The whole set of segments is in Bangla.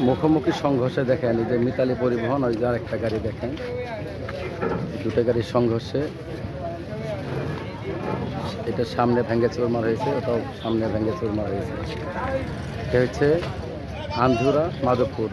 মুখোমুখি সংঘর্ষে দেখেন এই যে মিতালি পরিবহন, ওই যে আরেকটা গাড়ি দেখেন, দুটো গাড়ির সংঘর্ষে এটা সামনে ভেঙে চুরমার হয়েছে, ওটাও সামনে ভেঙে চুরমার হয়েছে। এটা হচ্ছে আন্ধুরা মাধবপুর।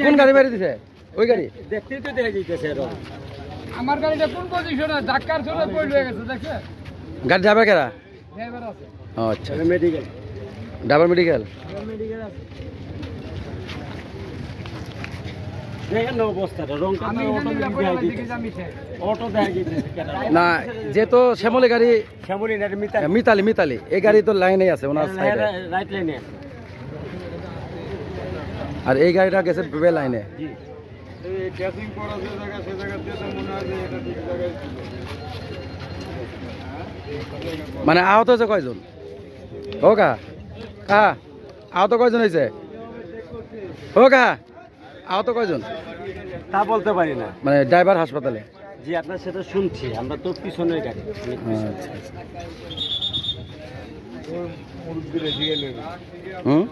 কোন গাড়ি বেরিয়ে দিছে? ওই গাড়ি দেখতেই তো দেখা যাইতেছে। আমার গাড়িটা কোন পজিশনে ধাক্কার চলে পড়ে গেছে দেখছে। গাড়ি ড্রাইভার কারা? ড্রাইভার আছে। আচ্ছা, মেডিকেল, ড্রাইভার মেডিকেল। মেডিকেল আছে। দেখেন না অবস্থাটা, রংটা অটো দেখা যাইতেছে না, যে তো শ্যামলী গাড়ি, শ্যামলী না মিতালি, মিতালি মিতালি এই গাড়ি তো লাইনে আছে ওনার সাইডে, রাইট লাইনে। আর এই গাড়িটা গেছে বে লাইনে। মানে আহত হয়েছে কয়জন? ও কা আহত কয়জন হয়েছে? ও কা আহত কয়জন তা বলতে পারি না, মানে ড্রাইভার হাসপাতালে। জি আপনার সেটা শুনছি, আমরা তো পিছনের গাড়ি। আচ্ছা, হুম,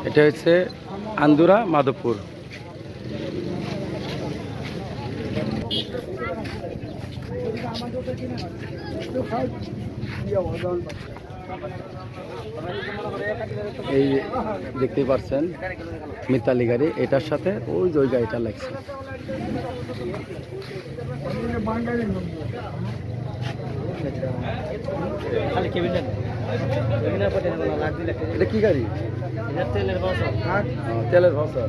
এটা হচ্ছে আন্দুরা মাধবপুর। এই দেখতেই পাচ্ছেন মিতালি গাড়ি, এটার সাথে ওই যে ওই গাড়িটা লাগছে। এটা কি গাড়ি? তেলের বাসন। তেলের ভাষা,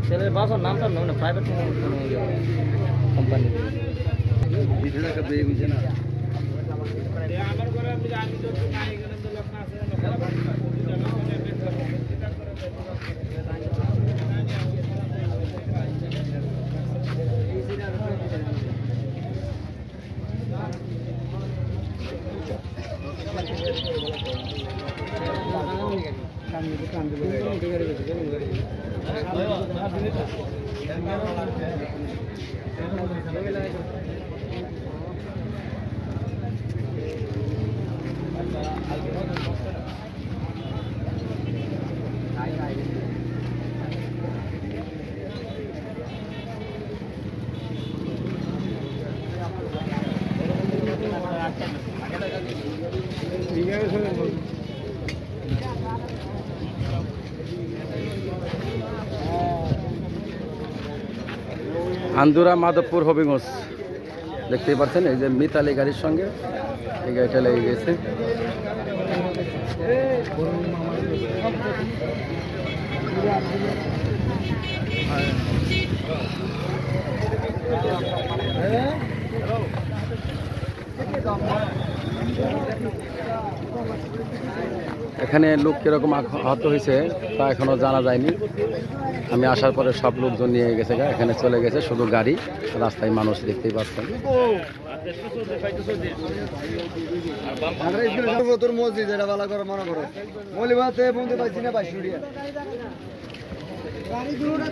তেলের বাসন নামটা না প্রাইভেট কোম্পানি। আন্দুরা মাধবপুর হবিগঞ্জ দেখতেই পাচ্ছেন, এই যে মিতালি গাড়ির সঙ্গে এই গাড়িটা লেগে গেছে। এখানে লোক কিরকম আহত হয়েছে তা এখনো জানা যায়নি। আমি আসার পরে সব লোকজন নিয়ে গেছে, এখানে চলে গেছে, শুধু গাড়ি, রাস্তায় মানুষ দেখতেই পাচ্ছেন। মসজিদ এটা ভালো করে মনে করো মলিবাতে বন্ধু পাইছি না বাইশুড়িয়া গাড়ি দূরে